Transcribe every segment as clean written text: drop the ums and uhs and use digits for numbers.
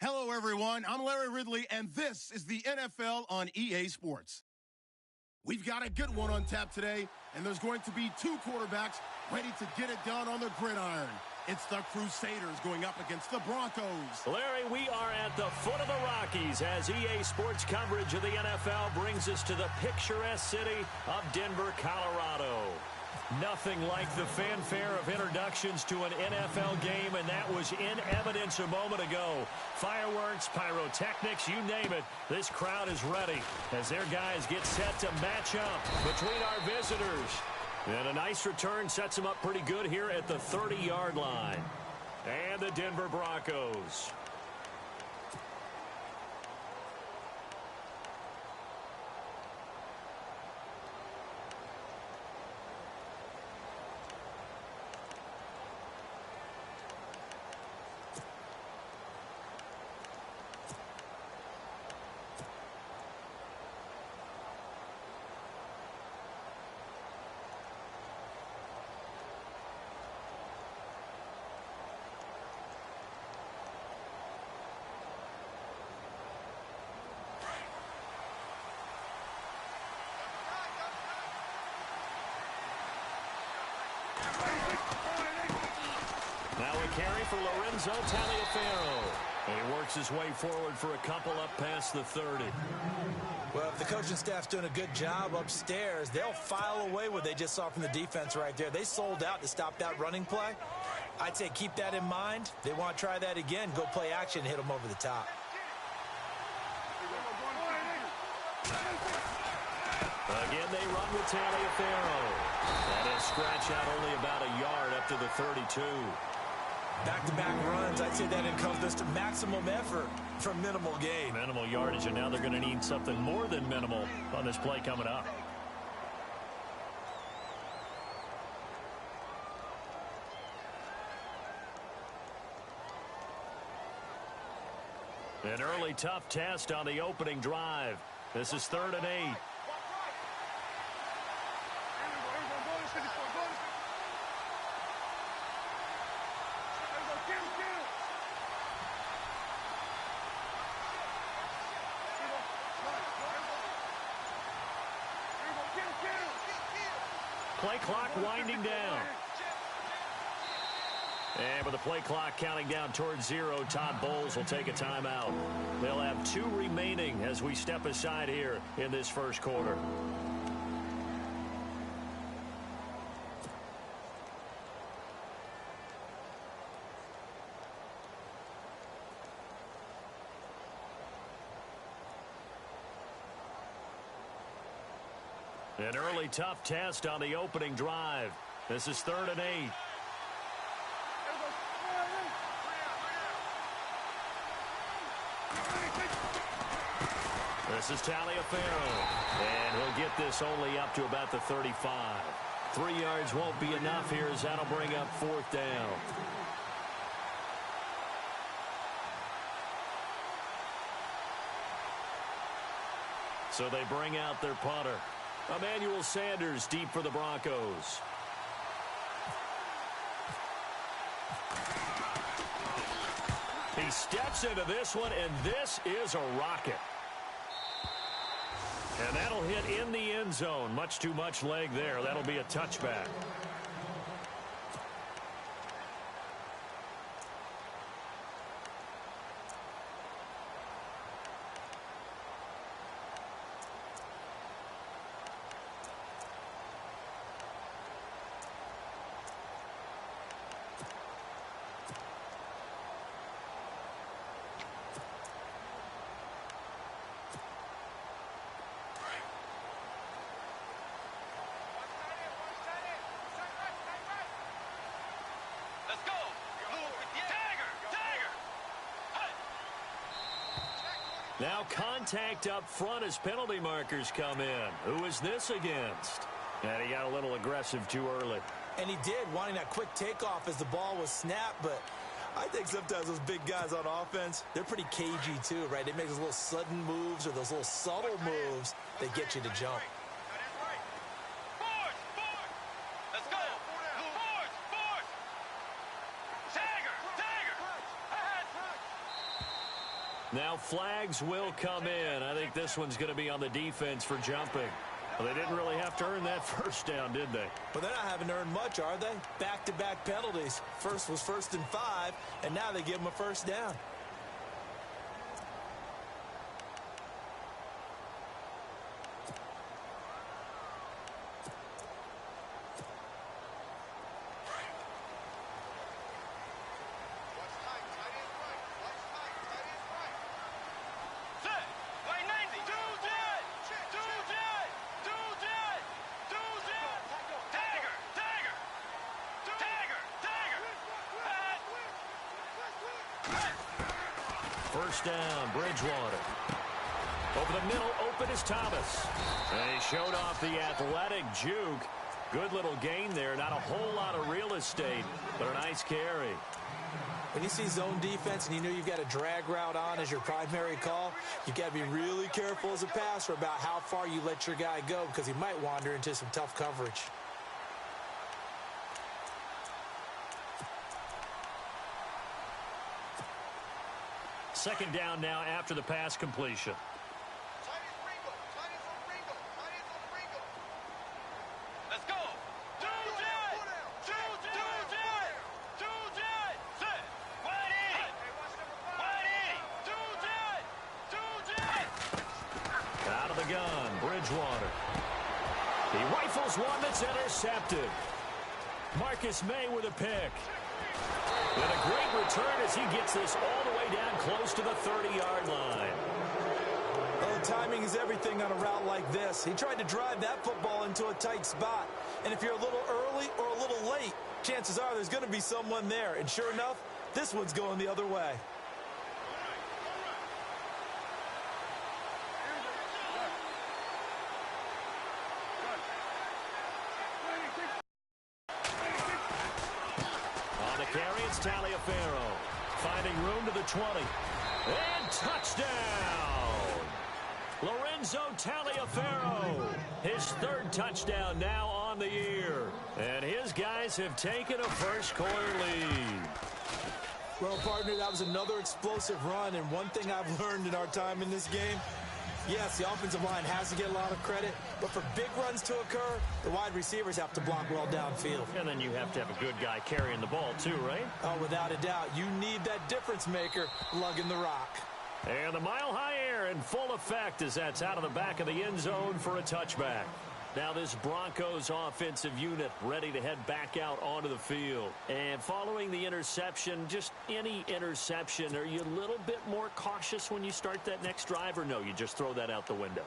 Hello, everyone. I'm Larry Ridley, and this is the NFL on EA Sports. We've got a good one on tap today, and there's going to be two quarterbacks ready to get it done on the gridiron. It's the Crusaders going up against the Broncos. Larry, we are at the foot of the Rockies as EA Sports coverage of the NFL brings us to the picturesque city of Denver, Colorado. Nothing like the fanfare of introductions to an NFL game, and that was in evidence a moment ago. Fireworks, pyrotechnics, you name it. This crowd is ready as their guys get set to match up between our visitors. And a nice return sets them up pretty good here at the 30-yard line. And the Denver Broncos. Now a carry for Lorenzo Taliaferro. And he works his way forward for a couple up past the 30. Well, if the coaching staff's doing a good job upstairs, they'll file away what they just saw from the defense right there. They sold out to stop that running play. I'd say keep that in mind. They want to try that again, go play action, hit them over the top. Again, they run with Taliaferro. That is scratch out only about a yard up to the 32. Back-to-back runs, I'd say that encompassed maximum effort for minimal gain. Minimal yardage, and now they're going to need something more than minimal on this play coming up. An early tough test on the opening drive. This is 3rd and 8. Play clock winding down. And with the play clock counting down towards 0, Todd Bowles will take a timeout. They'll have 2 remaining as we step aside here in this first quarter. An early tough test on the opening drive. This is 3rd and 8. This is Taliaferro. And he'll get this only up to about the 35. 3 yards won't be enough here as that'll bring up 4th down. So they bring out their punter. Emmanuel Sanders deep for the Broncos. He steps into this one, and this is a rocket. And that'll hit in the end zone. Much too much leg there. That'll be a touchback. Now contact up front as penalty markers come in. Who is this against? And he got a little aggressive too early. And he did, wanting that quick takeoff as the ball was snapped. But I think sometimes those big guys on offense, they're pretty cagey too, right? They make those little sudden moves or those little subtle moves that get you to jump. Now flags will come in. I think this one's going to be on the defense for jumping. Well, they didn't really have to earn that first down, did they? But they're not having to earn much, are they? Back-to-back penalties. First was 1st and 5, and now they give them a first down. First down, Bridgewater. Over the middle, open is Thomas. And he showed off the athletic juke. Good little gain there. Not a whole lot of real estate, but a nice carry. When you see zone defense and you know you've got a drag route on as your primary call, you've got to be really careful as a passer about how far you let your guy go because he might wander into some tough coverage. Second down now after the pass completion. Let's go. Out of the gun, Bridgewater. He rifles one that's intercepted. Marcus May with a pick. And a great return as he gets this all the way down close to the 30-yard line. Well, timing is everything on a route like this. He tried to drive that football into a tight spot. And if you're a little early or a little late, chances are there's going to be someone there. And sure enough, this one's going the other way. Carry, it's Taliaferro. Finding room to the 20. And touchdown! Lorenzo Taliaferro. His third touchdown now on the year. And his guys have taken a first-quarter lead. Well, partner, that was another explosive run. And one thing I've learned in our time in this game, yes, the offensive line has to get a lot of credit, but for big runs to occur, the wide receivers have to block well downfield. And then you have to have a good guy carrying the ball too, right? Oh, without a doubt. You need that difference maker lugging the rock. And the mile-high air in full effect as that's out of the back of the end zone for a touchback. Now this Broncos offensive unit ready to head back out onto the field. And following the interception, just any interception, are you a little bit more cautious when you start that next drive, or no, you just throw that out the window?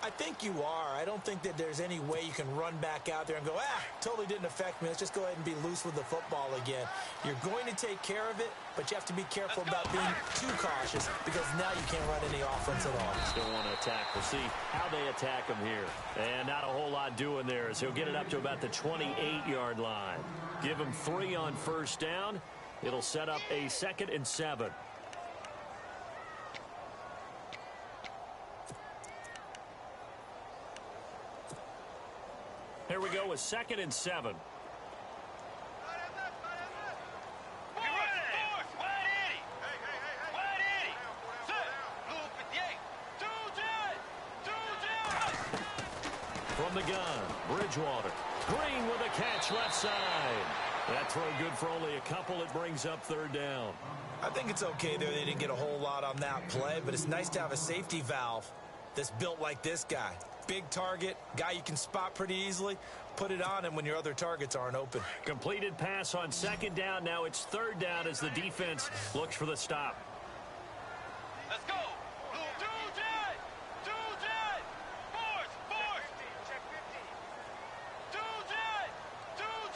I think you are. I don't think that there's any way you can run back out there and go, totally didn't affect me. Let's just go ahead and be loose with the football again. You're going to take care of it, but you have to be careful about being too cautious because now you can't run any offense at all. Still want to attack. We'll see how they attack him here. And not a whole lot doing there as he'll get it up to about the 28-yard line. Give him 3 on first down. It'll set up a 2nd and 7. Here we go with 2nd and 7. From the gun, Bridgewater. Green with a catch left side. That throw good for only a couple. It brings up 3rd down. I think it's okay there. They didn't get a whole lot on that play, but it's nice to have a safety valve that's built like this guy. Big target, guy you can spot pretty easily. Put it on him when your other targets aren't open. Completed pass on 2nd down. Now it's 3rd down as the defense looks for the stop. Let's go.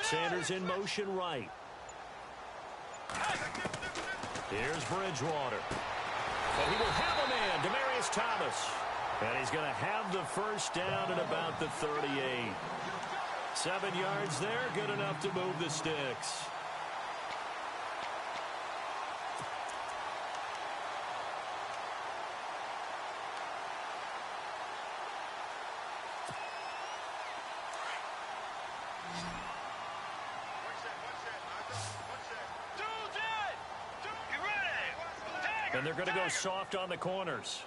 Sanders in motion right. Here's Bridgewater. And he will have a man, Demaryius Thomas. And he's going to have the first down at about the 38. 7 yards there, good enough to move the sticks. And they're going to go soft on the corners.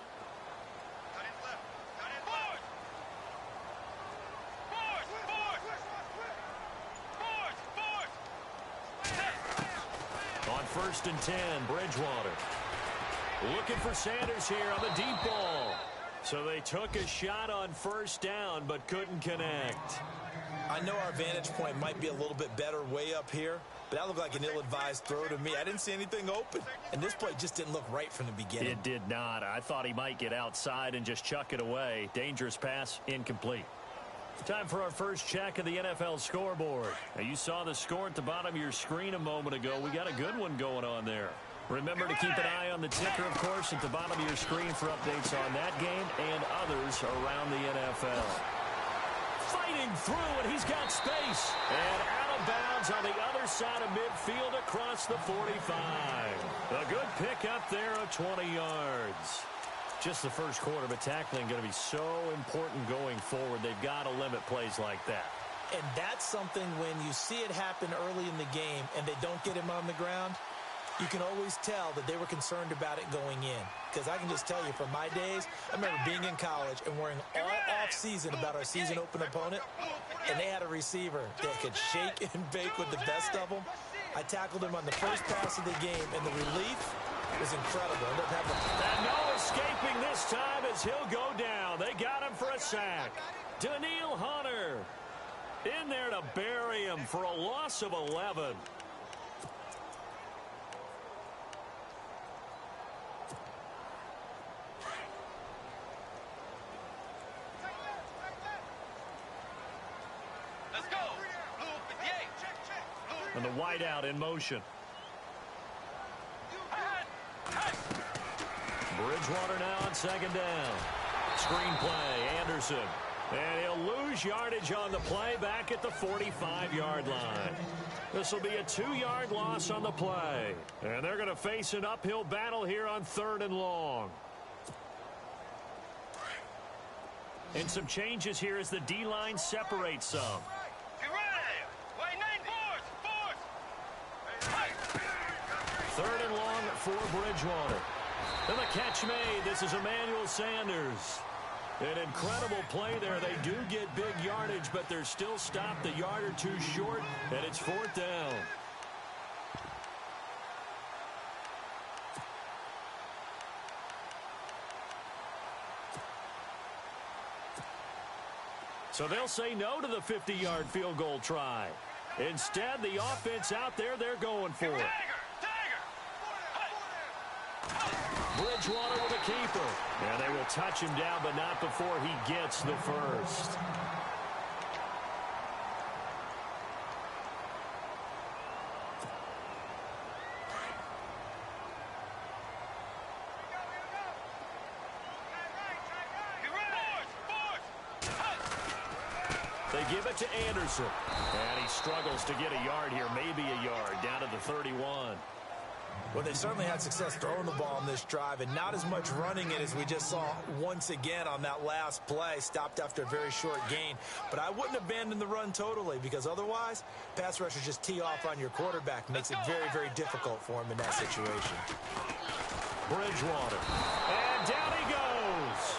On 1st and 10, Bridgewater. Looking for Sanders here on the deep ball. So they took a shot on 1st down, but couldn't connect. I know our vantage point might be a little bit better way up here, but that looked like an ill-advised throw to me. I didn't see anything open, and this play just didn't look right from the beginning. It did not. I thought he might get outside and just chuck it away. Dangerous pass, incomplete. Time for our first check of the NFL scoreboard. Now, you saw the score at the bottom of your screen a moment ago. We got a good one going on there. Remember to keep an eye on the ticker, of course, at the bottom of your screen for updates on that game and others around the NFL. Fighting through, and he's got space. And out of bounds on the other side of midfield across the 45. A good pick up there of 20 yards. Just the first quarter, but tackling going to be so important going forward. They've got to limit plays like that. And that's something when you see it happen early in the game and they don't get him on the ground, you can always tell that they were concerned about it going in. Because I can just tell you from my days, I remember being in college and worrying all off-season about our season open opponent, and they had a receiver that could shake and bake with the best of them. I tackled him on the first pass of the game, and the relief was incredible. And no escaping this time as he'll go down. They got him for a sack. Daniil Hunter in there to bury him for a loss of 11. Let's go. Blue 58. And the wideout in motion. Bridgewater now on 2nd down. Screen play, Anderson. And he'll lose yardage on the play back at the 45-yard line. This will be a 2-yard loss on the play. And they're going to face an uphill battle here on 3rd and long. And some changes here as the D-line separates some. Get ready. Wait, 9 3rd and long for Bridgewater. And the catch made. This is Emmanuel Sanders. An incredible play there. They do get big yardage, but they're still stopped a yard or two short, and it's 4th down. So they'll say no to the 50-yard field goal try. Instead, the offense out there, they're going for it. Bridgewater with a keeper. And they will touch him down, but not before he gets the first. They give it to Anderson. And he struggles to get a yard here, maybe a yard, down to the 31. Well, they certainly had success throwing the ball on this drive and not as much running it as we just saw once again on that last play. Stopped after a very short gain. But I wouldn't abandon the run totally because otherwise, pass rushers just tee off on your quarterback. Makes it very, very difficult for him in that situation. Bridgewater. And down he goes.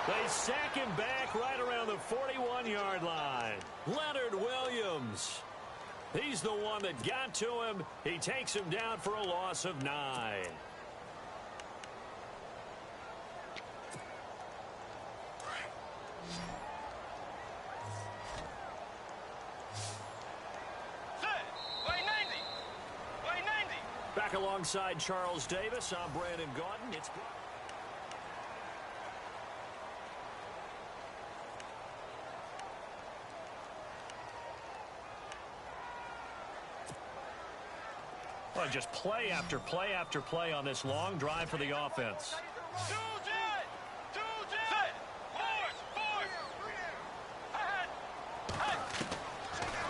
They sack him back right around the 41-yard line. Leonard Williams. He's the one that got to him. He takes him down for a loss of 9. Back alongside Charles Davis, I'm Brandon Gaudin. It's well, just play after play after play on this long drive for the offense.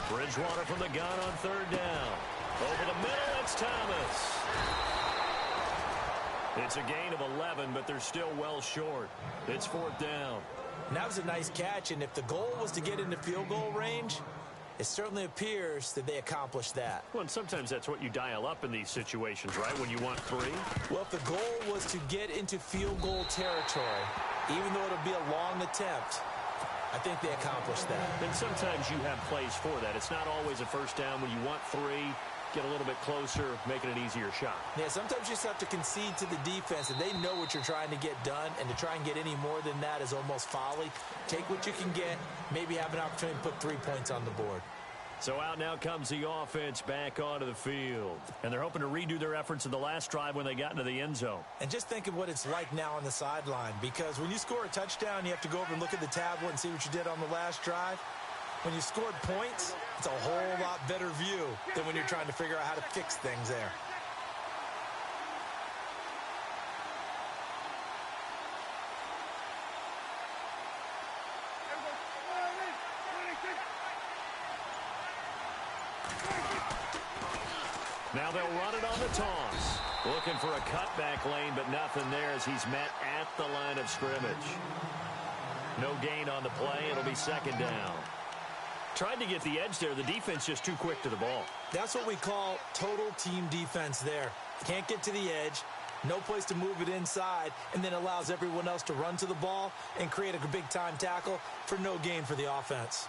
Bridgewater from the gun on 3rd down. Over the middle, it's Thomas. It's a gain of 11, but they're still well short. It's 4th down. And that was a nice catch, and if the goal was to get into field goal range, It certainly appears that they accomplished that. Well, and sometimes that's what you dial up in these situations, right, when you want 3? Well, if the goal was to get into field goal territory, even though it'll be a long attempt, I think they accomplished that. And sometimes you have plays for that. It's not always a first down when you want 3. Get a little bit closer, making an easier shot. Yeah, sometimes you just have to concede to the defense, and they know what you're trying to get done, and to try and get any more than that is almost folly. Take what you can get, maybe have an opportunity to put 3 points on the board. So out now comes the offense back onto the field. And they're hoping to redo their efforts in the last drive when they got into the end zone. And just think of what it's like now on the sideline, because when you score a touchdown, you have to go over and look at the tablet and see what you did on the last drive. When you scored points, it's a whole lot better view than when you're trying to figure out how to fix things there. Now they'll run it on the toss. Looking for a cutback lane, but nothing there as he's met at the line of scrimmage. No gain on the play. It'll be second down. Tried to get the edge there. The defense just too quick to the ball. That's what we call total team defense there. Can't get to the edge, no place to move it inside, and then allows everyone else to run to the ball and create a big-time tackle for no gain for the offense.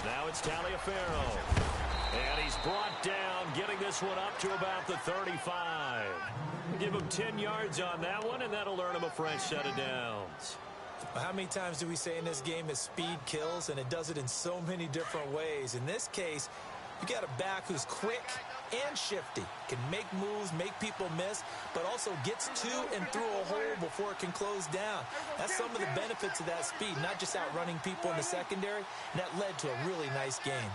Now it's Taliaferro. And he's brought down, getting this one up to about the 35. Give him 10 yards on that one, and that'll earn him a fresh set of downs. How many times do we say in this game is speed kills, and it does it in so many different ways. In this case, you got a back who's quick and shifty, can make moves, make people miss, but also gets to and through a hole before it can close down. That's some of the benefits of that speed, not just outrunning people in the secondary, and that led to a really nice game.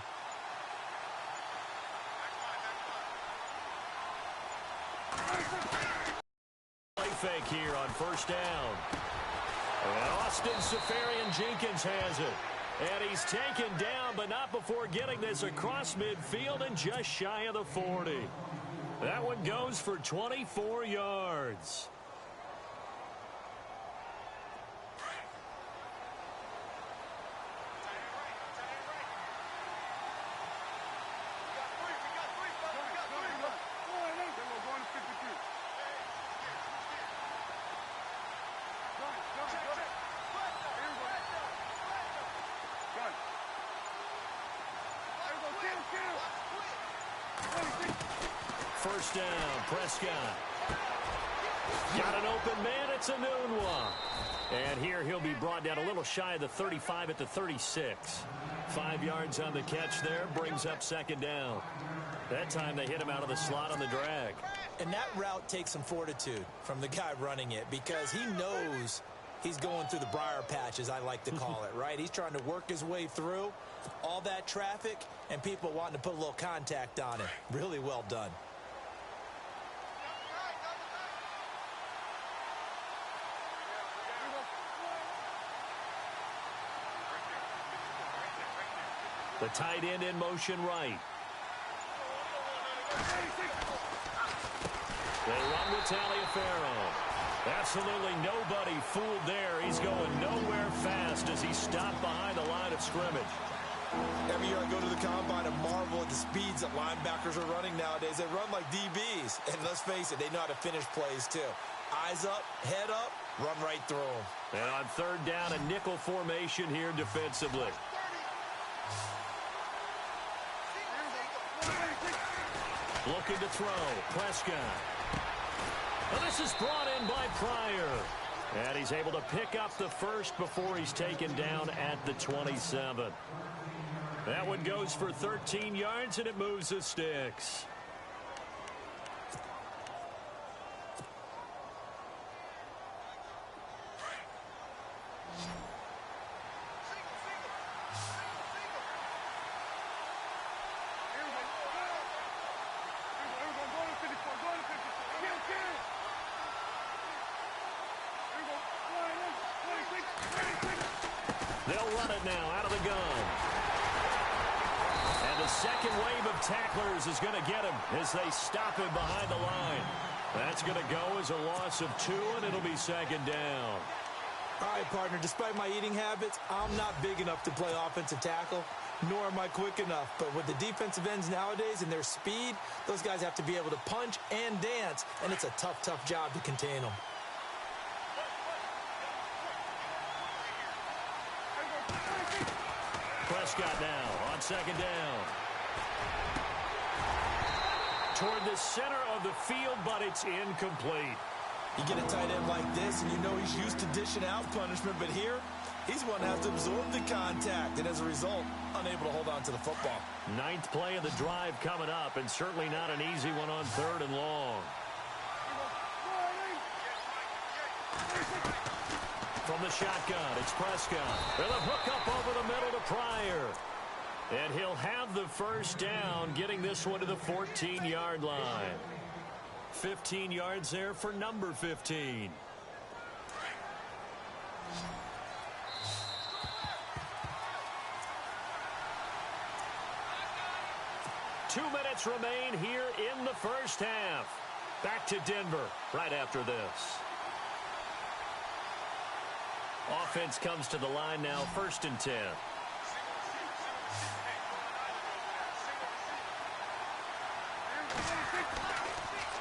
Play fake here on first down. And Austin Safarian-Jenkins has it. And he's taken down, but not before getting this across midfield and just shy of the 40. That one goes for 24 yards. First down, Prescott. Got an open man, it's a Nunwa. And here he'll be brought down a little shy of the 35 at the 36. 5 yards on the catch there, brings up second down. That time they hit him out of the slot on the drag. And that route takes some fortitude from the guy running it, because he knows he's going through the briar patch, as I like to call it, right? He's trying to work his way through all that traffic and people wanting to put a little contact on him. Really well done. The tight end in motion right. They run with Taliaferro. Absolutely nobody fooled there. He's going nowhere fast as he's stopped behind the line of scrimmage. Every year I go to the combine and marvel at the speeds that linebackers are running nowadays. They run like DBs. And let's face it, they know how to finish plays too. Eyes up, head up, run right through them. And on third down, a nickel formation here defensively. Looking to throw. Prescott. Well, this is brought in by Pryor. And he's able to pick up the first before he's taken down at the 27. That one goes for 13 yards, and it moves the sticks. They'll run it now out of the gun. And the second wave of tacklers is going to get him as they stop him behind the line. That's going to go as a loss of 2, and it'll be second down. All right, partner, despite my eating habits, I'm not big enough to play offensive tackle, nor am I quick enough. But with the defensive ends nowadays and their speed, those guys have to be able to punch and dance, and it's a tough, tough job to contain them. Prescott now on second down. Toward the center of the field, but it's incomplete. You get a tight end like this, and you know he's used to dishing out punishment, but here, he's one that has to absorb the contact, and as a result, unable to hold on to the football. 9th play of the drive coming up, and certainly not an easy one on 3rd and long. From the shotgun, it's Prescott. With a hook up over the middle to Pryor. And he'll have the first down, getting this one to the 14-yard line. 15 yards there for number 15. Two minutes remain here in the first half. Back to Denver right after this. Offense comes to the line now, 1st and 10.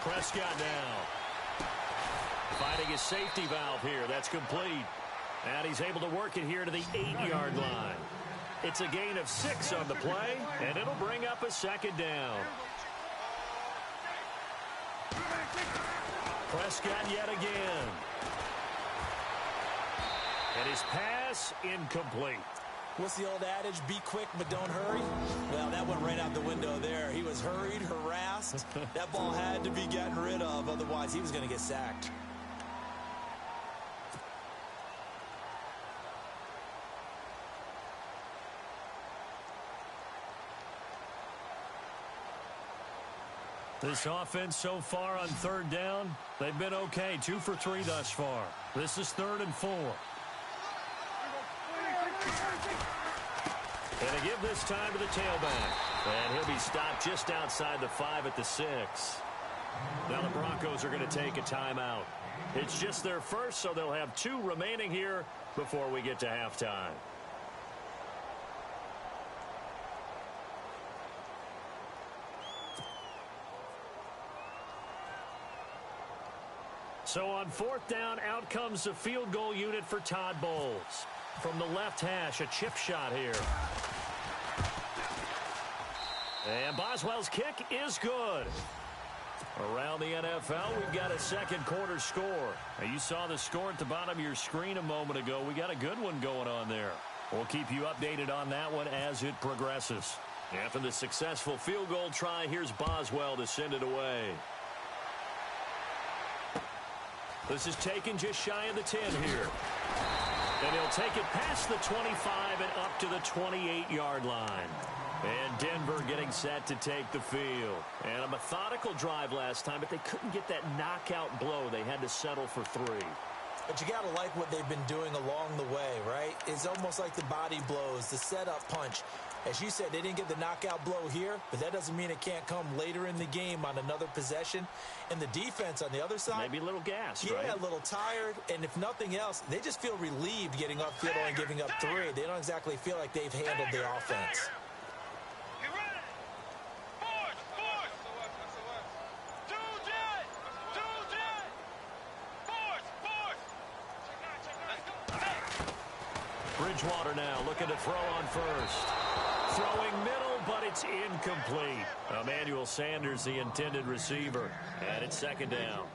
Prescott now. Finding his safety valve here. That's complete. And he's able to work it here to the 8-yard line. It's a gain of 6 on the play, and it'll bring up a second down. Prescott yet again. And his pass incomplete. What's the old adage? Be quick, but don't hurry. Well, that went right out the window there. He was hurried, harassed. That ball had to be gotten rid of. Otherwise, he was going to get sacked. This offense so far on 3rd down, they've been okay. 2 for 3 thus far. This is 3rd and 4. And they give this time to the tailback. And he'll be stopped just outside the 5 at the 6. Now the Broncos are going to take a timeout. It's just their first, so they'll have 2 remaining here before we get to halftime. So on 4th down, out comes the field goal unit for Todd Bowles. From the left hash, a chip shot here. And Boswell's kick is good. Around the NFL, we've got a second quarter score. Now, you saw the score at the bottom of your screen a moment ago. We got a good one going on there. We'll keep you updated on that one as it progresses. After the successful field goal try, here's Boswell to send it away. This is taken just shy of the 10 here. And he'll take it past the 25 and up to the 28-yard line. And Denver getting set to take the field. And a methodical drive last time, but they couldn't get that knockout blow. They had to settle for 3. But you got to like what they've been doing along the way, right? It's almost like the body blows, the setup punch. As you said, they didn't get the knockout blow here, but that doesn't mean it can't come later in the game on another possession. And the defense on the other side, maybe a little gassed, yeah, right? A little tired. And if nothing else, they just feel relieved getting upfield and giving up 3. They don't exactly feel like they've handled the offense. Bridgewater now looking to throw on first. Throwing middle, but it's incomplete. Emmanuel Sanders, the intended receiver. And it's second down.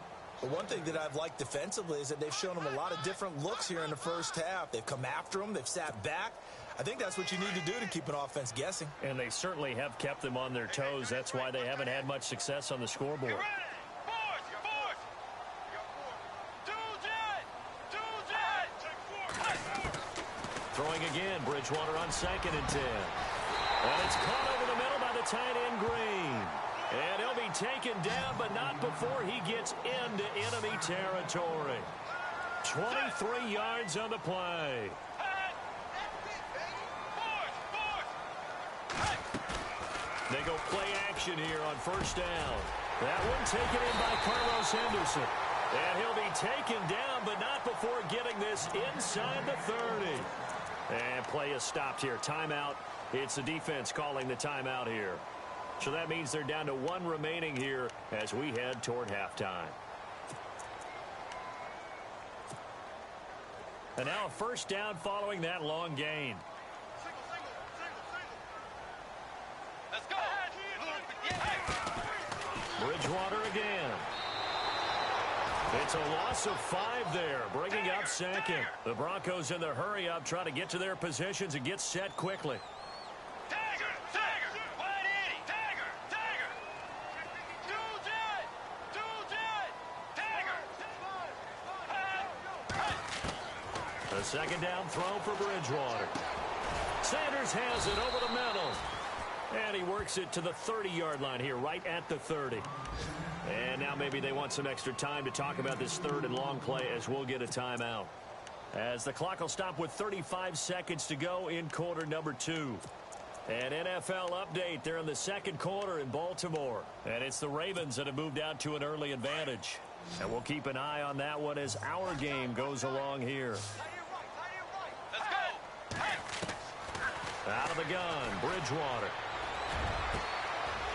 But one thing that I've liked defensively is that they've shown them a lot of different looks here in the first half. They've come after them. They've sat back. I think that's what you need to do to keep an offense guessing. And they certainly have kept them on their toes. That's why they haven't had much success on the scoreboard. Throwing again, Bridgewater on 2nd and 10. And it's caught over the middle by the tight end Green. And he'll be taken down, but not before he gets into enemy territory. 23 yards on the play. They go play action here on first down. That one taken in by Carlos Henderson. And he'll be taken down, but not before getting this inside the 30. And play is stopped here. Timeout. It's the defense calling the timeout here. So that means they're down to one remaining here as we head toward halftime. And now a first down following that long gain. Let's go. Bridgewater again. It's a loss of 5 there, bringing up second. The Broncos in the hurry up, trying to get to their positions and get set quickly. Tiger, Tiger, 180, Tiger, Tiger. Tiger. The second down throw for Bridgewater. Sanders has it over the middle. And he works it to the 30-yard line here, right at the 30. And now maybe they want some extra time to talk about this third and long play as we'll get a timeout. As the clock will stop with 35 seconds to go in quarter number 2. An NFL update there in the second quarter in Baltimore. And it's the Ravens that have moved out to an early advantage. And we'll keep an eye on that one as our game goes along here. Let's go. Out of the gun, Bridgewater.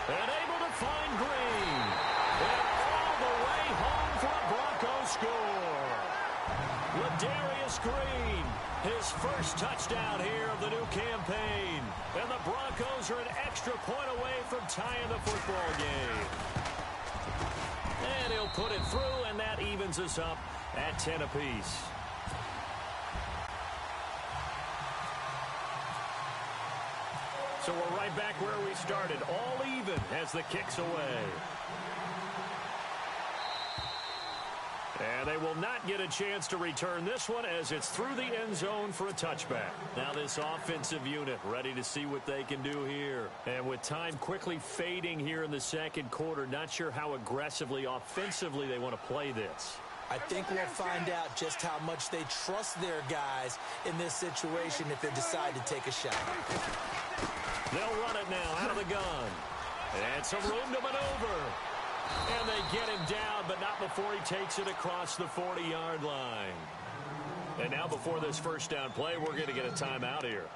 And able to find Green. And all the way home for a Bronco score. Ladarius Green, his first touchdown here of the new campaign. And the Broncos are an extra point away from tying the football game. And he'll put it through, and that evens us up at 10 apiece. So we're right back where we started, all even as the kick's away. And they will not get a chance to return this one as it's through the end zone for a touchback. Now this offensive unit ready to see what they can do here. And with time quickly fading here in the second quarter, not sure how aggressively, offensively they want to play this. I think we'll find out just how much they trust their guys in this situation if they decide to take a shot. They'll run it now out of the gun. And some room to maneuver. And they get him down, but not before he takes it across the 40-yard line. And now before this first down play, we're going to get a timeout here.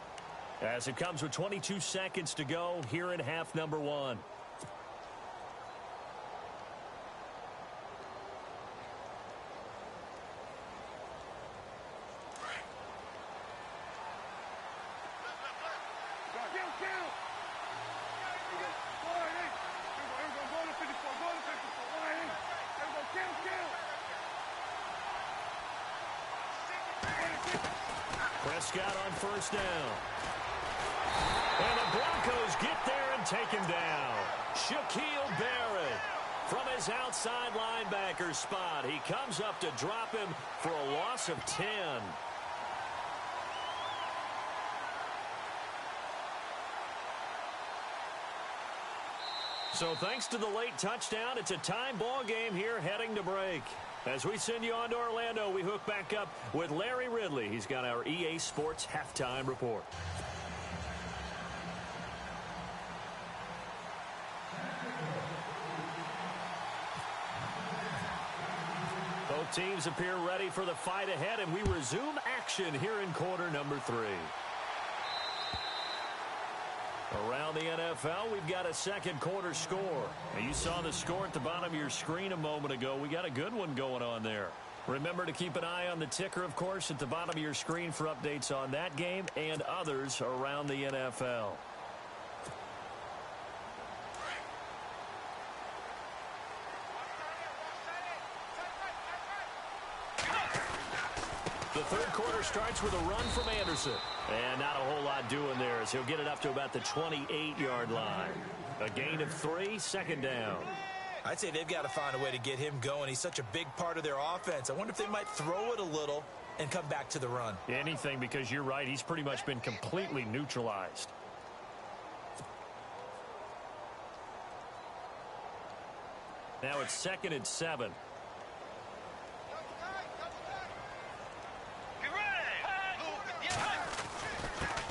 As it comes with 22 seconds to go here in half number 1. Prescott on first down. And the Broncos get there and take him down. Shaquille Barrett from his outside linebacker spot. He comes up to drop him for a loss of 10. So thanks to the late touchdown, it's a time ball game here heading to break. As we send you on to Orlando, we hook back up with Larry Ridley. He's got our EA Sports halftime report. Both teams appear ready for the fight ahead, and we resume action here in quarter number 3. Around the NFL, we've got a second quarter score. Now, you saw the score at the bottom of your screen a moment ago. We got a good one going on there. Remember to keep an eye on the ticker, of course, at the bottom of your screen for updates on that game and others around the NFL. The third quarter starts with a run from Anderson. And not a whole lot doing there as he'll get it up to about the 28-yard line. A gain of 3, second down. I'd say they've got to find a way to get him going. He's such a big part of their offense. I wonder if they might throw it a little and come back to the run. Anything, because you're right. He's pretty much been completely neutralized. Now it's 2nd and 7.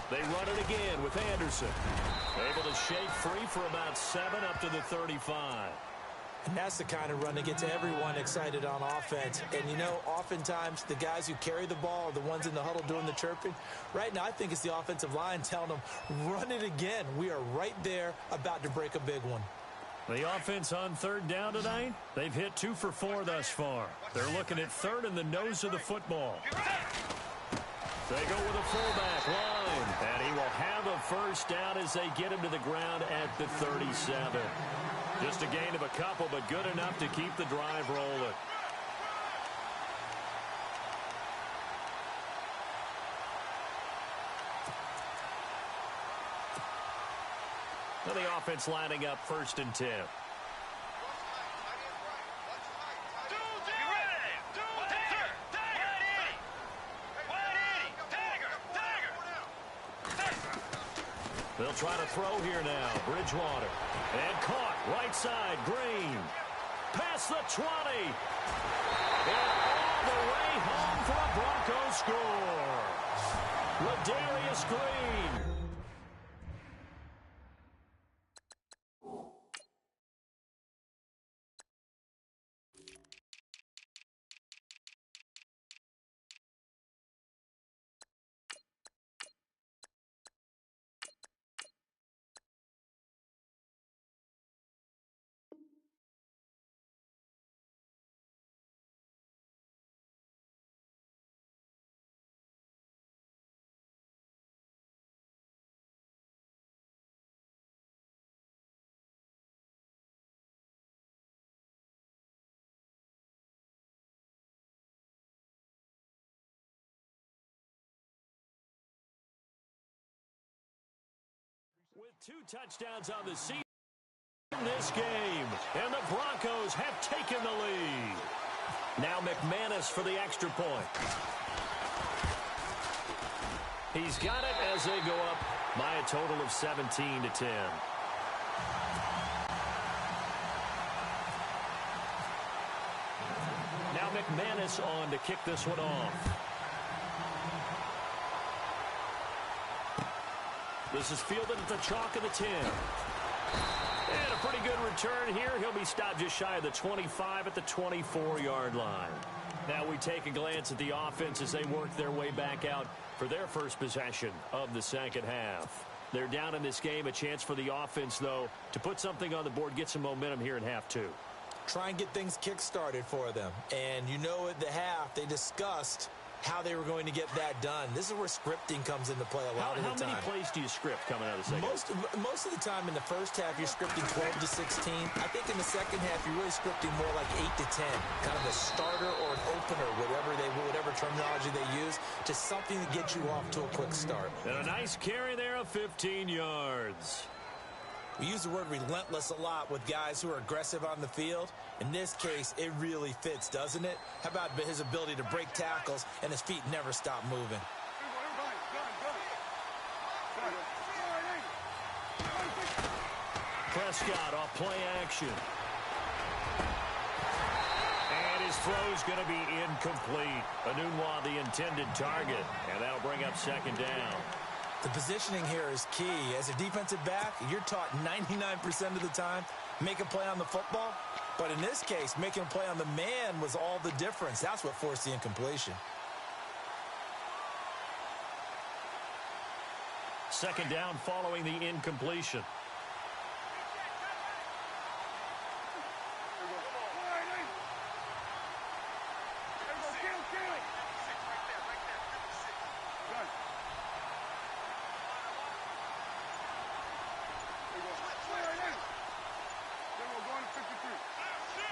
They They run it again with Anderson. Able to shake free for about 7 up to the 35. And that's the kind of run that gets everyone excited on offense. And, you know, oftentimes the guys who carry the ball are the ones in the huddle doing the chirping. Right now, I think it's the offensive line telling them, run it again. We are right there about to break a big one. The offense on third down tonight, they've hit 2 for 4 thus far. They're looking at third in the nose of the football. They go with a fullback line, and he will have a first down as they get him to the ground at the 37. Just a gain of a couple, but good enough to keep the drive rolling. Well, the offense lining up 1st and 10. They'll try to throw here now. Bridgewater. And caught. Right side. Green. Past the 20. And all the way home for a Broncos score. Ladarius Green. With 2 touchdowns on the season in this game, and the Broncos have taken the lead. Now McManus for the extra point. He's got it as they go up by a total of 17-10. Now McManus on to kick this one off. This is fielded at the chalk of the 10. And a pretty good return here. He'll be stopped just shy of the 25 at the 24-yard line. Now we take a glance at the offense as they work their way back out for their first possession of the second half. They're down in this game. A chance for the offense, though, to put something on the board, get some momentum here in half 2. Try and get things kick-started for them. And you know at the half, they discussed how they were going to get that done. This is where scripting comes into play a lot of the time. How many plays do you script coming out of the second? Most of the time in the first half, you're scripting 12 to 16. I think in the second half, you're really scripting more like 8 to 10. Kind of a starter or an opener, whatever terminology they use, to something to get you off to a quick start. And a nice carry there of 15 yards. We use the word relentless a lot with guys who are aggressive on the field. In this case, it really fits, doesn't it? How about his ability to break tackles and his feet never stop moving? Prescott off play action. And his throw's going to be incomplete. Anunwa the intended target, and that'll bring up 2nd down. The positioning here is key. As a defensive back, you're taught 99% of the time, make a play on the football. But in this case, making a play on the man was all the difference. That's what forced the incompletion. 2nd down following the incompletion.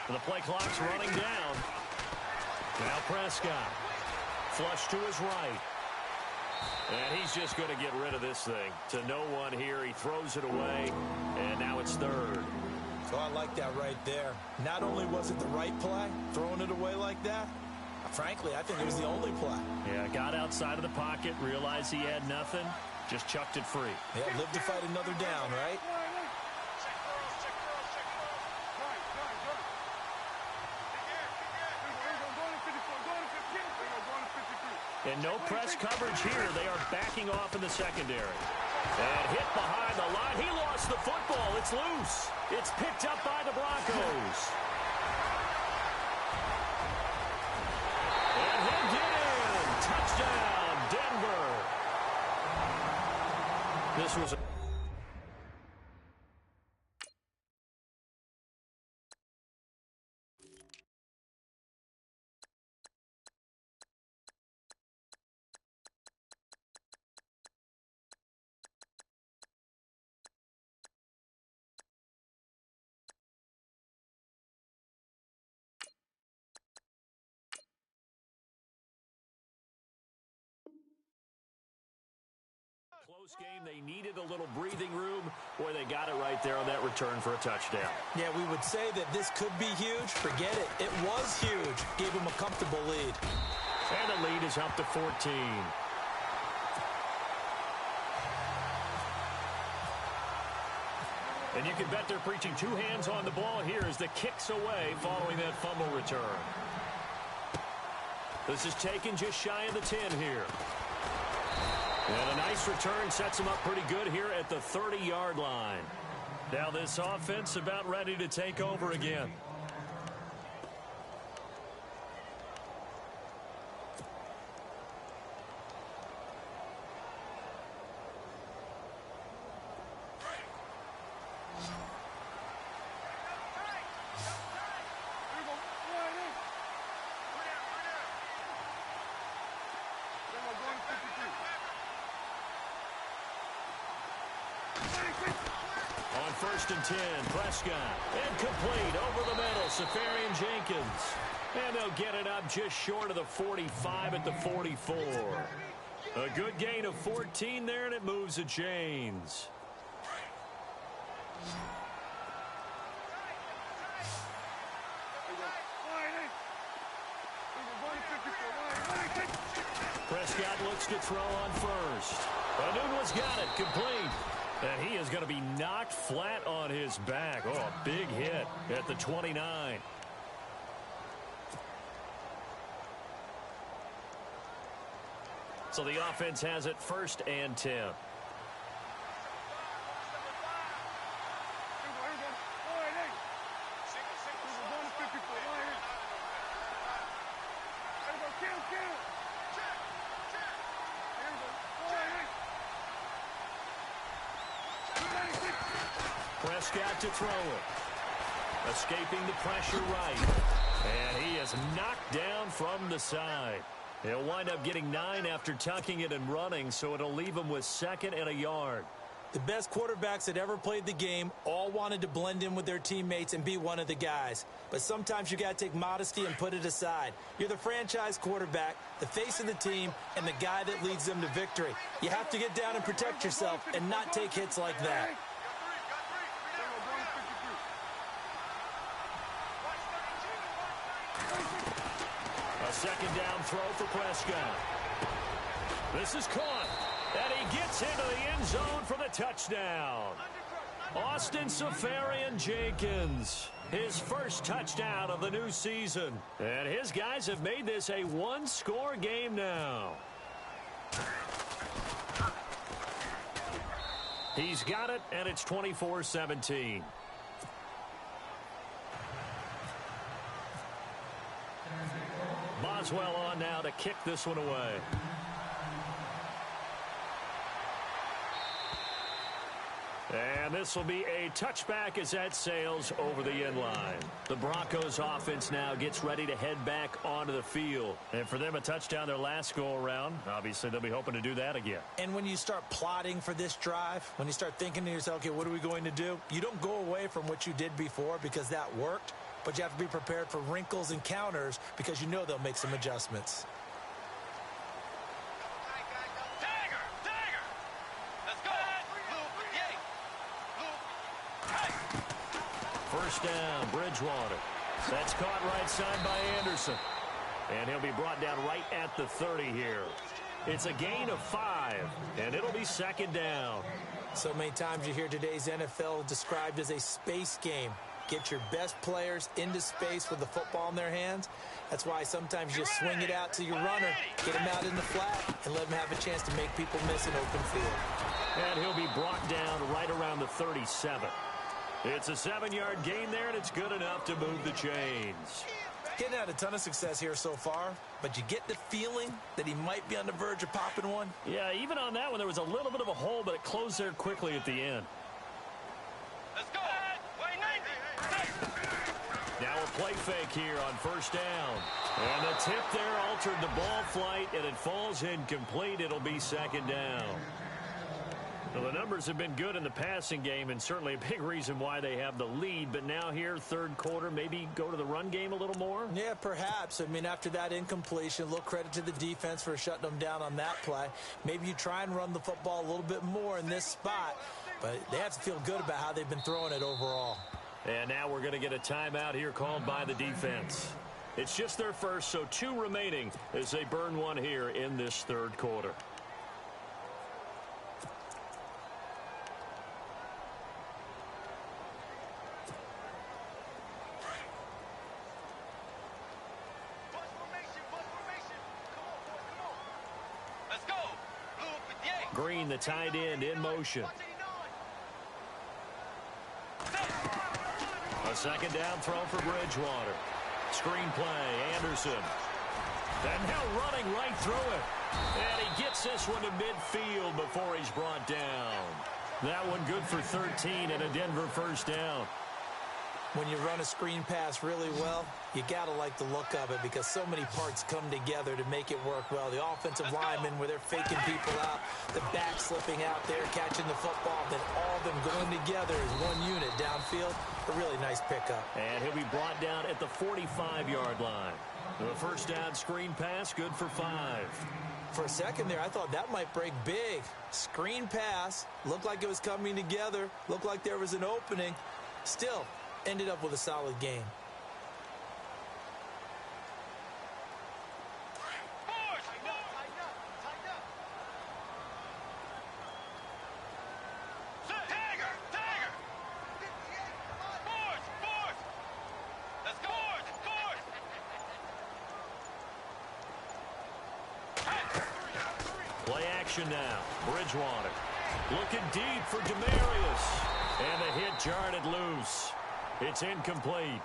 The play clock's running down. Now Prescott. Flush to his right. And he's just going to get rid of this thing. To no one here. He throws it away. And now it's 3rd. So I like that right there. Not only was it the right play, throwing it away like that, frankly, I think it was the only play. Yeah, got outside of the pocket, realized he had nothing, just chucked it free. Yeah, live to fight another down, right? And no press coverage here. They are backing off in the the secondary. And hit behind the line. He lost the football. It's loose. It's picked up by the Broncos. And he'll get in. Touchdown, Denver. This was a... close game. They needed a little breathing room. Boy, they got it right there on that return for a touchdown. Yeah, we would say that this could be huge. Forget it. It was huge. Gave them a comfortable lead. And the lead is up to 14. And you can bet they're preaching two hands on the ball here as the kick's away following that fumble return. This is taken just shy of the 10 here. And a nice return sets them up pretty good here at the 30-yard line. Now this offense about ready to take over again. On 1st and 10, Prescott. Incomplete over the middle, Safarian Jenkins. And they'll get it up just short of the 45 at the 44. A good gain of 14 there, and it moves the chains. Prescott looks to throw on 1st. Anunwa's got it, complete. And he is going to be knocked flat on his back. Oh, a big hit at the 29. So the offense has it 1st and 10. Prescott to throw it. Escaping the pressure right. And he is knocked down from the side. He'll wind up getting 9 after tucking it and running, so it'll leave him with 2nd and a yard. The best quarterbacks that ever played the game all wanted to blend in with their teammates and be one of the guys. But sometimes you got to take modesty and put it aside. You're the franchise quarterback, the face of the team, and the guy that leads them to victory. You have to get down and protect yourself and not take hits like that. A 2nd down throw for Prescott. This is caught. And he gets into the end zone for the touchdown. Austin Safarian Jenkins, his first touchdown of the new season. And his guys have made this a one-score game now. He's got it, and it's 24-17. Boswell on now to kick this one away. And this will be a touchback as that sails over the end line. The Broncos offense now gets ready to head back onto the field. And for them, a touchdown their last go-around. Obviously, they'll be hoping to do that again. And when you start plotting for this drive, when you start thinking to yourself, okay, what are we going to do? You don't go away from what you did before because that worked. But you have to be prepared for wrinkles and counters because you know they'll make some adjustments. First down, Bridgewater. That's caught right side by Anderson. And he'll be brought down right at the 30 here. It's a gain of 5, and it'll be 2nd down. So many times you hear today's NFL described as a space game. get your best players into space with the football in their hands. That's why sometimes you just swing it out to your runner, get him out in the flat, and let him have a chance to make people miss an open field. And he'll be brought down right around the 37. It's a 7-yard gain there, and it's good enough to move the chains. Getting had a ton of success here so far, but you get the feeling that he might be on the verge of popping one. Yeah, even on that one, there was a little bit of a hole, but it closed there quickly at the end. Let's go. Way 90. Now a play fake here on first down. And the tip there altered the ball flight, and it falls incomplete. It'll be second down. Well, the numbers have been good in the passing game, and certainly a big reason why they have the lead. But now here, third quarter, maybe go to the run game a little more? Yeah, perhaps. I mean, after that incompletion, a little credit to the defense for shutting them down on that play. Maybe you try and run the football a little bit more in this spot. But they have to feel good about how they've been throwing it overall. And now we're going to get a timeout here called by the defense. It's just their first, so 2 remaining as they burn one here in this third quarter. Let's go. Blue 58. Green, the tight end, in motion. A second down throw for Bridgewater. Screen play, Anderson. And now running right through it. And he gets this one to midfield before he's brought down. That one good for 13 and a Denver first down. When you run a screen pass really well, you got to like the look of it because so many parts come together to make it work well. The offensive linemen, where they're faking people out, the back slipping out there, catching the football, then all of them going together as one unit downfield. A really nice pickup. And he'll be brought down at the 45-yard line. The first down screen pass, good for 5. For a second there, I thought that might break big. Screen pass, looked like it was coming together, looked like there was an opening. Still, ended up with a solid game. Play action now. Bridgewater looking deep for Demarius. And the hit jarred it loose. It's incomplete.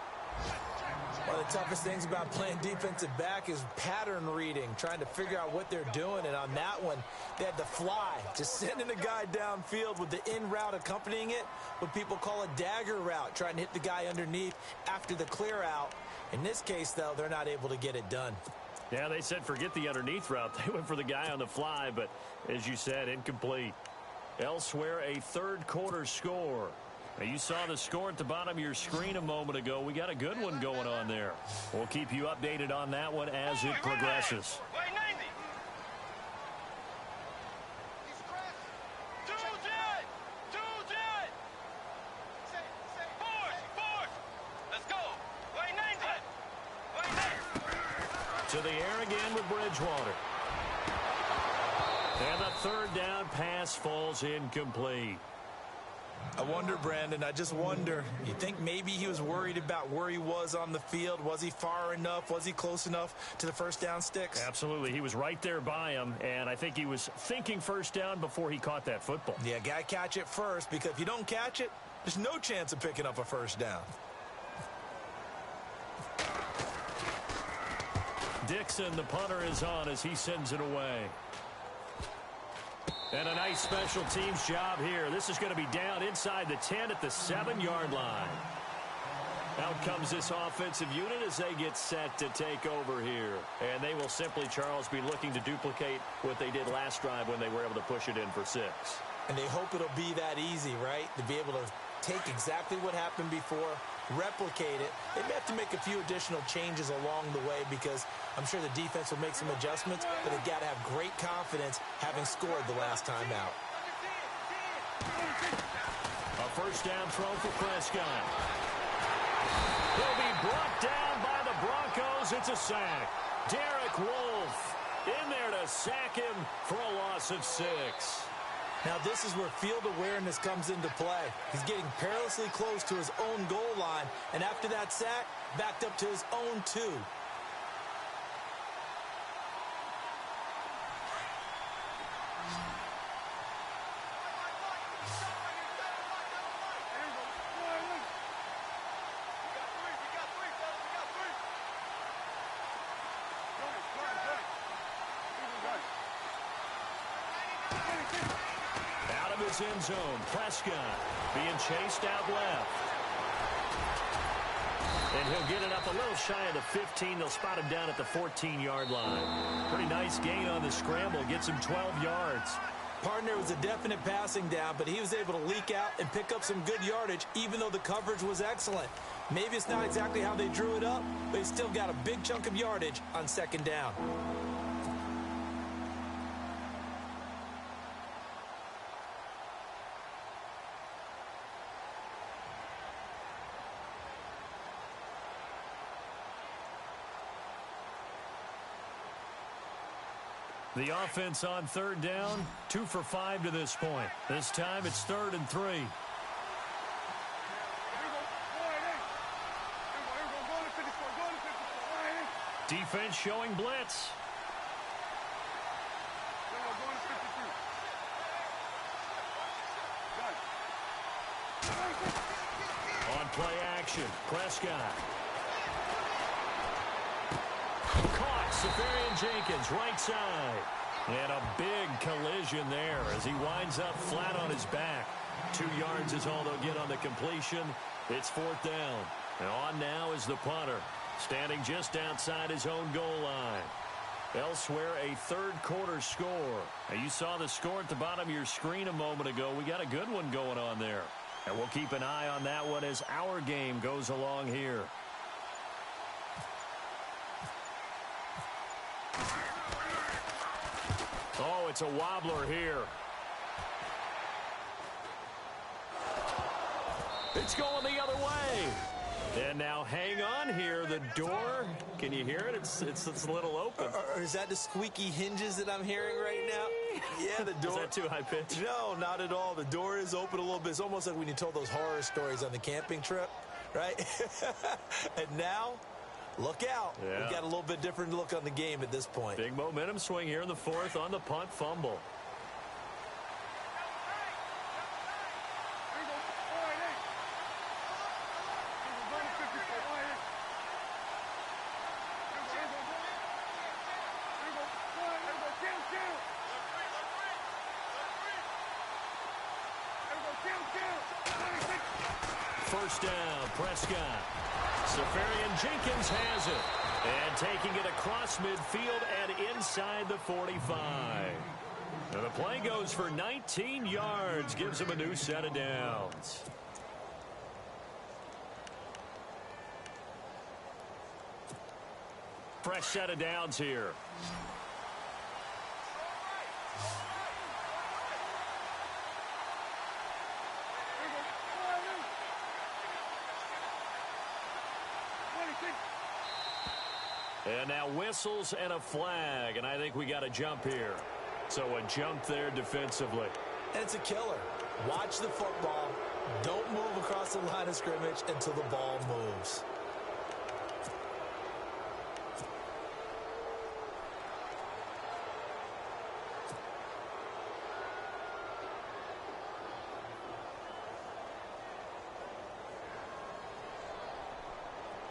One of the toughest things about playing defensive back is pattern reading, trying to figure out what they're doing. And on that one, they had to fly, just sending a guy downfield with the in route accompanying it, what people call a dagger route, trying to hit the guy underneath after the clear out. In this case, though, they're not able to get it done. Yeah, they said forget the underneath route. They went for the guy on the fly, but as you said, incomplete. Elsewhere, a third quarter score. Now, you saw the score at the bottom of your screen a moment ago. We got a good one going on there. We'll keep you updated on that one as it progresses. To the air again with Bridgewater. And the third down pass falls incomplete. I wonder, Brandon, I just wonder, you think maybe he was worried about where he was on the field? Was he far enough? Was he close enough to the first down sticks? Absolutely. He was right there by him, and I think he was thinking first down before he caught that football. Yeah, got to catch it first, because if you don't catch it, there's no chance of picking up a first down. Dixon, the punter, is on as he sends it away. And a nice special teams job here. This is going to be down inside the 10 at the 7-yard line. Out comes this offensive unit as they get set to take over here. And they will simply, Charles, be looking to duplicate what they did last drive when they were able to push it in for 6. And they hope it'll be that easy, right? To be able to take exactly what happened before, replicate it. They may have to make a few additional changes along the way because I'm sure the defense will make some adjustments, but they've got to have great confidence having scored the last time out. A first down throw for Prescott. He'll be brought down by the Broncos. It's a sack. Derek Wolfe in there to sack him for a loss of 6. Now this is where field awareness comes into play. He's getting perilously close to his own goal line, and after that sack, backed up to his own 2. Out of his end zone, Prescott being chased out left. And he'll get it up a little shy of the 15. They'll spot him down at the 14-yard line. Pretty nice gain on the scramble. Gets him 12 yards. Partner was a definite passing down, but he was able to leak out and pick up some good yardage, even though the coverage was excellent. Maybe it's not exactly how they drew it up, but he still got a big chunk of yardage on second down. The offense on third down, 2 for 5 to this point. This time it's 3rd and 3. Defense showing blitz. On play action, Prescott. Caught, Safarian Jenkins, right side. And a big collision there as he winds up flat on his back. 2 yards is all they'll get on the completion. It's 4th down. And on now is the punter, standing just outside his own goal line. Elsewhere, a third-quarter score. Now, you saw the score at the bottom of your screen a moment ago. We got a good one going on there. And we'll keep an eye on that one as our game goes along here. Oh, it's a wobbler here. It's going the other way. And now hang on here. The door, can you hear it? It's a little open. Or is that the squeaky hinges that I'm hearing right now? Yeah, the door. Is that too high pitch? No, not at all. The door is open a little bit. It's almost like when you told those horror stories on the camping trip, right? And now, look out. Yeah. We've got a little bit different look on the game at this point. Big momentum swing here in the 4th on the punt fumble. First down, Prescott. Safarian Jenkins has it. And taking it across midfield and inside the 45. Now the play goes for 19 yards. Gives him a new set of downs. Fresh set of downs here. And now whistles and a flag, and I think we got a jump here. So a jump there defensively. And it's a killer. Watch the football. Don't move across the line of scrimmage until the ball moves.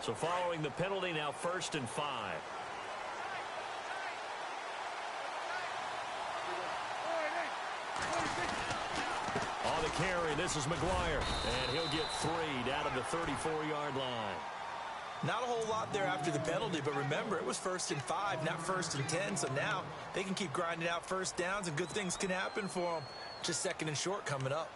So following the penalty, now 1st and 5. On the carry, this is McGuire. And he'll get 3 down to the 34-yard line. Not a whole lot there after the penalty, but remember, it was 1st and 5, not 1st and 10. So now they can keep grinding out first downs, and good things can happen for them. Just 2nd and short coming up.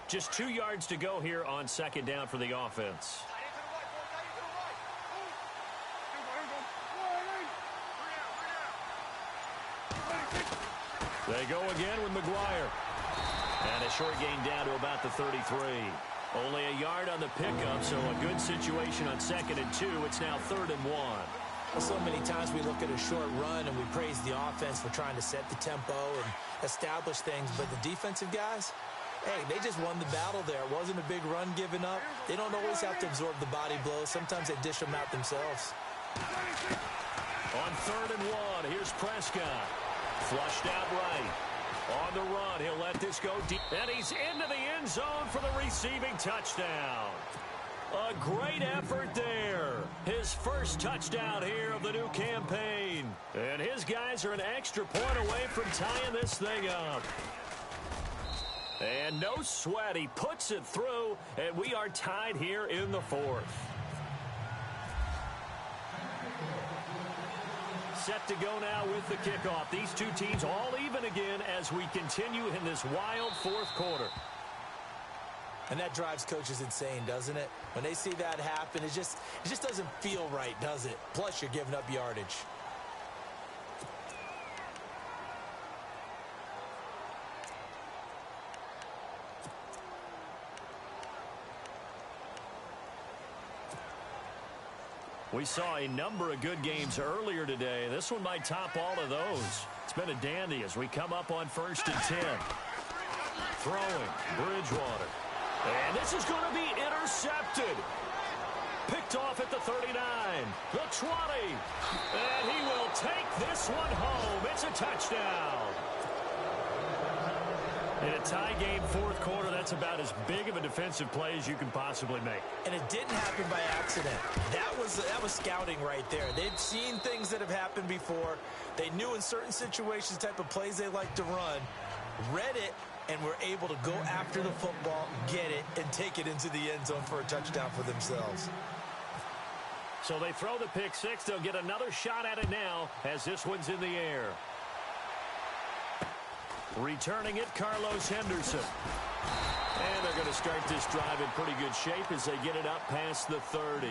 Just 2 yards to go here on 2nd down for the offense. They go again with McGuire. And a short gain down to about the 33. Only a yard on the pickup, so a good situation on 2nd and 2. It's now 3rd and 1. So many times we look at a short run and we praise the offense for trying to set the tempo and establish things, but the defensive guys, hey, they just won the battle there. It wasn't a big run given up. They don't always have to absorb the body blows. Sometimes they dish them out themselves. On 3rd and 1, here's Prescott. Flushed out right. On the run, he'll let this go deep. And he's into the end zone for the receiving touchdown. A great effort there. His first touchdown here of the new campaign. And his guys are an extra point away from tying this thing up. And no sweat. He puts it through, and we are tied here in the 4th. Set to go now with the kickoff. These two teams all even again as we continue in this wild 4th quarter. And that drives coaches insane, doesn't it? When they see that happen, it just doesn't feel right, does it? Plus, you're giving up yardage. We saw a number of good games earlier today. This one might top all of those. It's been a dandy as we come up on 1st and 10. Throwing, Bridgewater. And this is going to be intercepted. Picked off at the 39, the 20. And he will take this one home. It's a touchdown. In a tie game 4th quarter, that's about as big of a defensive play as you can possibly make. And it didn't happen by accident. That was scouting right there. They've seen things that have happened before. They knew in certain situations the type of plays they like to run, read it, and were able to go after the football, get it, and take it into the end zone for a touchdown for themselves. So they throw the pick six. They'll get another shot at it now as this one's in the air. Returning it, Carlos Henderson. And they're going to start this drive in pretty good shape as they get it up past the 30.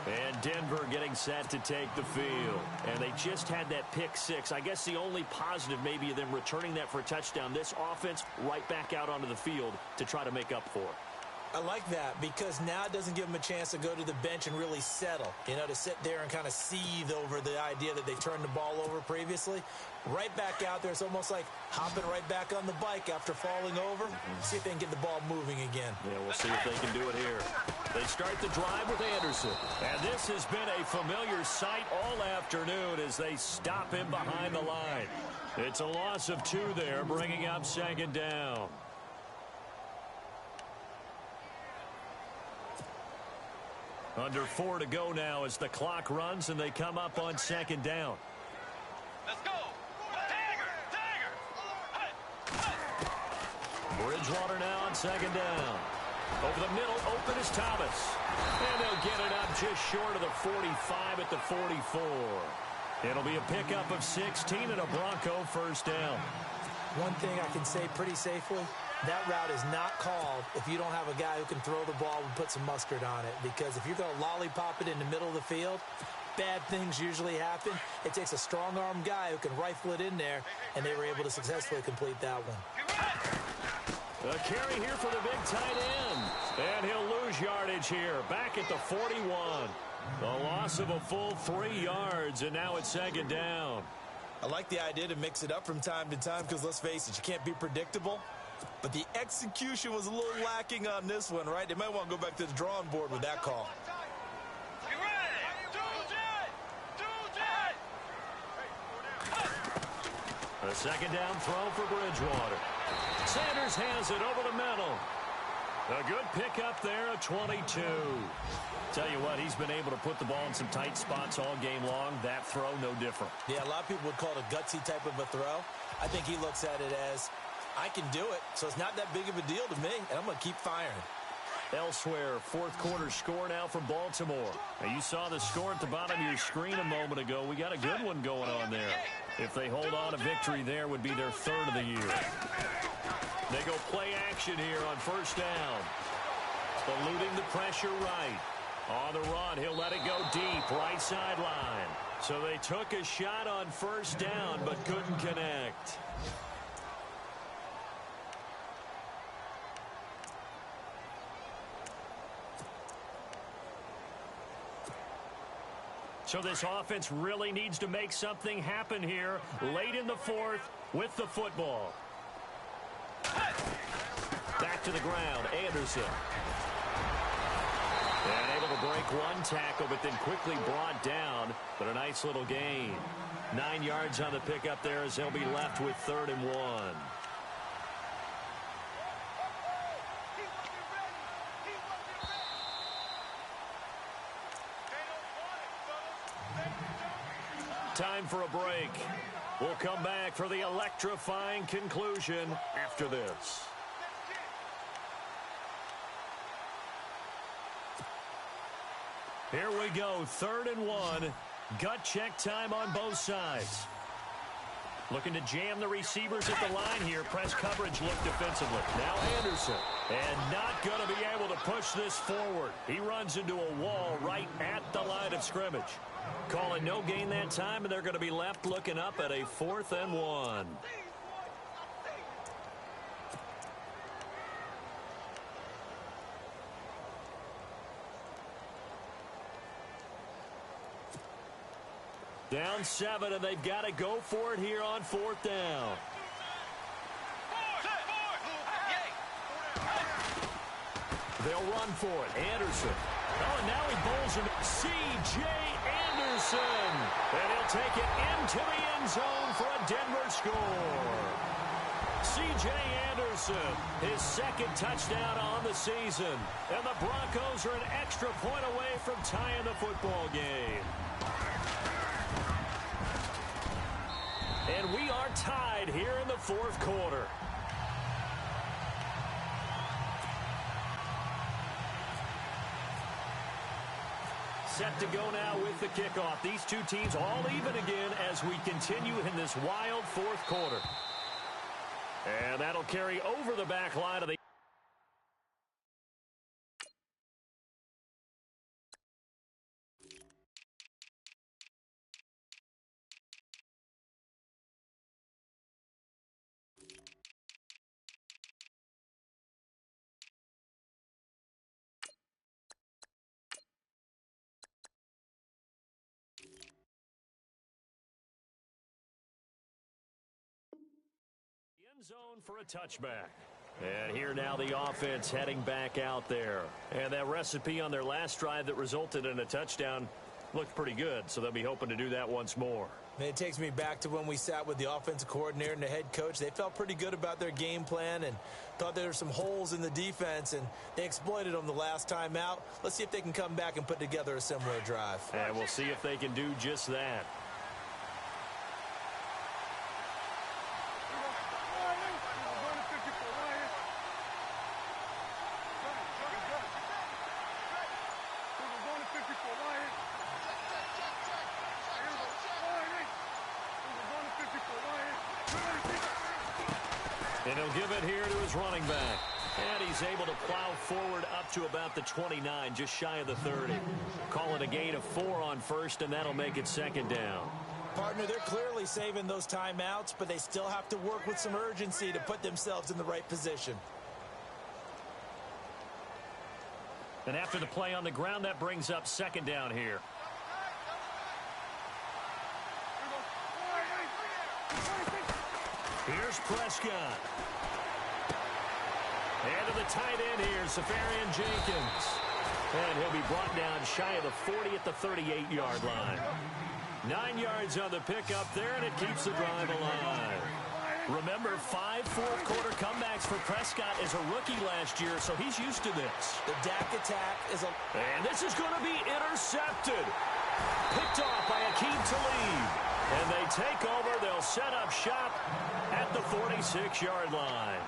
And Denver getting set to take the field. And they just had that pick six. I guess the only positive maybe of them returning that for a touchdown. This offense right back out onto the field to try to make up for it. I like that because now it doesn't give them a chance to go to the bench and really settle, to sit there and kind of seethe over the idea that they turned the ball over previously. Right back out there, it's almost like hopping right back on the bike after falling over. See if they can get the ball moving again. Yeah, we'll see if they can do it here. They start the drive with Anderson. And this has been a familiar sight all afternoon as they stop him behind the line. It's a loss of 2 there, bringing up 2nd down. Under 4 to go now as the clock runs and they come up on 2nd down. Let's go. Tiger, Tiger. Bridgewater now on 2nd down. Over the middle, open is Thomas. And they'll get it up just short of the 45 at the 44. It'll be a pickup of 16 and a Bronco first down. One thing I can say pretty safely, that route is not called if you don't have a guy who can throw the ball and put some mustard on it. Because if you're going to lollipop it in the middle of the field, bad things usually happen. It takes a strong-arm guy who can rifle it in there, and they were able to successfully complete that one. A carry here for the big tight end. And he'll lose yardage here, back at the 41. The loss of a full 3 yards, and now it's 2nd down. I like the idea to mix it up from time to time because, let's face it, you can't be predictable. But the execution was a little lacking on this one, right? They might want to go back to the drawing board with that call. You ready? A 2nd down throw for Bridgewater. Sanders has it over the middle. A good pickup there at 22. Tell you what, he's been able to put the ball in some tight spots all game long. That throw, no different. Yeah, a lot of people would call it a gutsy type of a throw. I think he looks at it as, I can do it, so it's not that big of a deal to me, and I'm going to keep firing. Elsewhere, 4th quarter score now from Baltimore. Now, you saw the score at the bottom of your screen a moment ago. We got a good one going on there. If they hold on, a victory there would be their 3rd of the year. They go play action here on 1st down. Eluding the pressure right. On the run, he'll let it go deep, right sideline. So they took a shot on 1st down, but couldn't connect. So this offense really needs to make something happen here late in the fourth with the football. Back to the ground, Anderson. And able to break one tackle, but then quickly brought down. But a nice little gain. 9 yards on the pickup there as they'll be left with 3rd and 1. Time for a break. We'll come back for the electrifying conclusion after this. Here we go, 3rd and 1. Gut check time on both sides. Looking to jam the receivers at the line here. Press coverage look defensively. Now Anderson. And not going to be able to push this forward. He runs into a wall right at the line of scrimmage. Calling no gain that time, and they're going to be left looking up at a 4th and 1. Down 7, and they've got to go for it here on 4th down. They'll run for it. Anderson. Oh, and now he bowls him. C.J. Anderson. And he'll take it into the end zone for a Denver score. C.J. Anderson, his 2nd touchdown on the season. And the Broncos are an extra point away from tying the football game. And we are tied here in the 4th quarter. Set to go now with the kickoff. These two teams all even again as we continue in this wild 4th quarter. And that'll carry over the back line of the zone for a touchback. And here now the offense heading back out there. And that recipe on their last drive that resulted in a touchdown looked pretty good, so they'll be hoping to do that once more. And it takes me back to when we sat with the offensive coordinator and the head coach. They felt pretty good about their game plan and thought there were some holes in the defense, and they exploited them the last time out. Let's see if they can come back and put together a similar drive. And we'll see if they can do just that. And he'll give it here to his running back. And he's able to plow forward up to about the 29, just shy of the 30. Calling a gain of 4 on 1st, and that'll make it 2nd down. Partner, they're clearly saving those timeouts, but they still have to work with some urgency to put themselves in the right position. And after the play on the ground, that brings up 2nd down here. Here's Prescott. And to the tight end here, Safarian Jenkins. And he'll be brought down shy of the 40 at the 38-yard line. 9 yards on the pickup there, and it keeps the drive alive. Remember, 5 fourth-quarter comebacks for Prescott as a rookie last year, so he's used to this. The DAC attack is a... And this is going to be intercepted. Picked off by Akeem Talib. And they take over. They'll set up shop at the 46-yard line.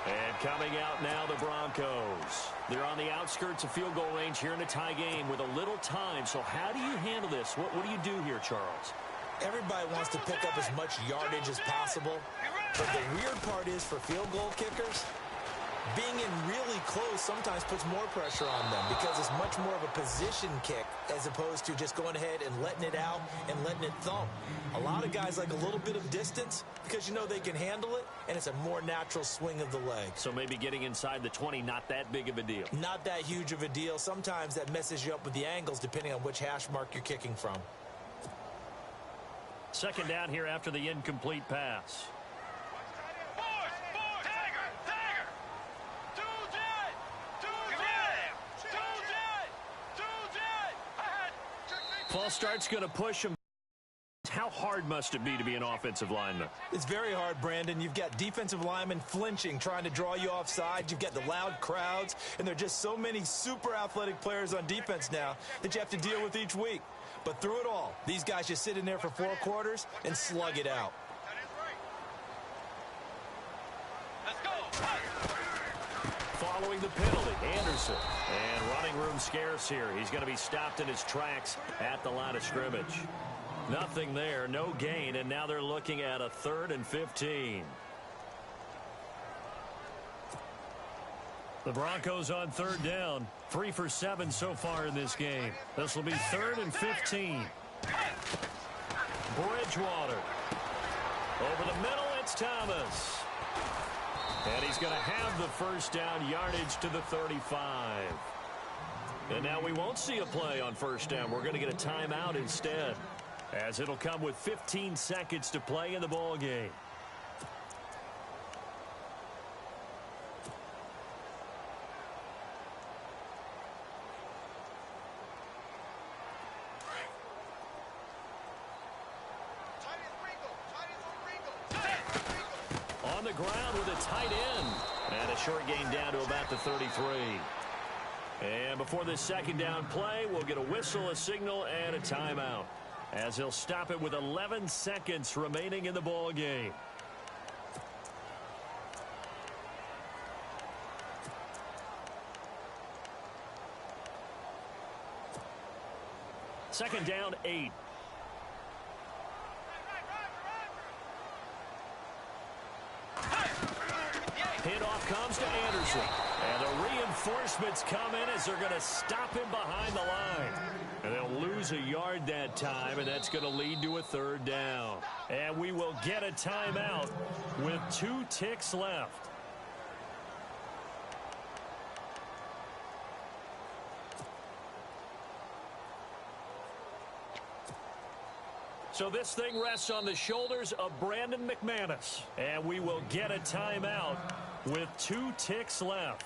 And coming out now, the Broncos. They're on the outskirts of field goal range here in a tie game with a little time. So how do you handle this? What do you do here, Charles? Everybody wants to pick up as much yardage as possible. But the weird part is for field goal kickers, being in really close sometimes puts more pressure on them because it's much more of a position kick as opposed to just going ahead and letting it out and letting it thump. A lot of guys like a little bit of distance because you know they can handle it, and it's a more natural swing of the leg. So maybe getting inside the 20, not that big of a deal. Not that huge of a deal. Sometimes that messes you up with the angles depending on which hash mark you're kicking from. Second down here after the incomplete pass. False start's going to push him. How hard must it be to be an offensive lineman? It's very hard, Brandon. You've got defensive linemen flinching, trying to draw you offside. You've got the loud crowds, and there are just so many super athletic players on defense now that you have to deal with each week. But through it all, these guys just sit in there for 4 quarters and slug it out. Let's go. Following the penalty, Anderson. And running room scarce here. He's going to be stopped in his tracks at the line of scrimmage. Nothing there, no gain, and now they're looking at a 3rd and 15. The Broncos on 3rd down. 3 for 7 so far in this game. This will be 3rd and 15. Bridgewater. Over the middle, it's Thomas. And he's going to have the first down, yardage to the 35. And now we won't see a play on first down. We're going to get a timeout instead, as it'll come with 15 seconds to play in the ball game. On the ground with a tight end. And a short gain down to about the 33. And before this second down play, we'll get a whistle, a signal, and a timeout, as he'll stop it with 11 seconds remaining in the ball game. Second down, 8. Handoff comes to Anderson. And the reinforcements come in as they're going to stop him behind the line. And they'll lose a yard that time, and that's going to lead to a 3rd down. And we will get a timeout with 2 ticks left. So this thing rests on the shoulders of Brandon McManus. And we will get a timeout with 2 ticks left.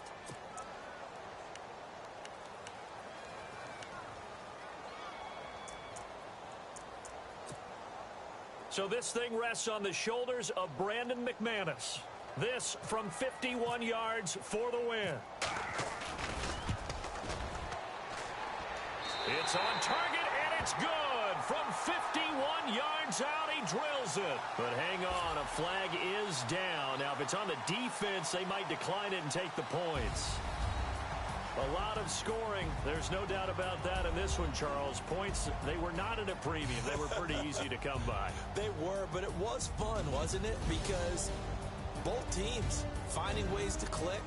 So this thing rests on the shoulders of Brandon McManus. This from 51 yards for the win. It's on target, and it's good. From 51 yards out, he drills it. But hang on, a flag is down. Now, if it's on the defense, they might decline it and take the points. A lot of scoring. There's no doubt about that in this one, Charles. Points, they were not at a premium. They were pretty easy to come by. They were, but it was fun, wasn't it? Because both teams finding ways to click.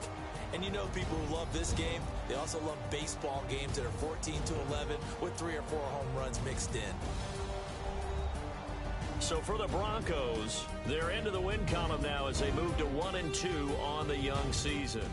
And you know, people who love this game, they also love baseball games that are 14-11 with 3 or 4 home runs mixed in. So for the Broncos, they're into the win column now as they move to 1-2 on the young season.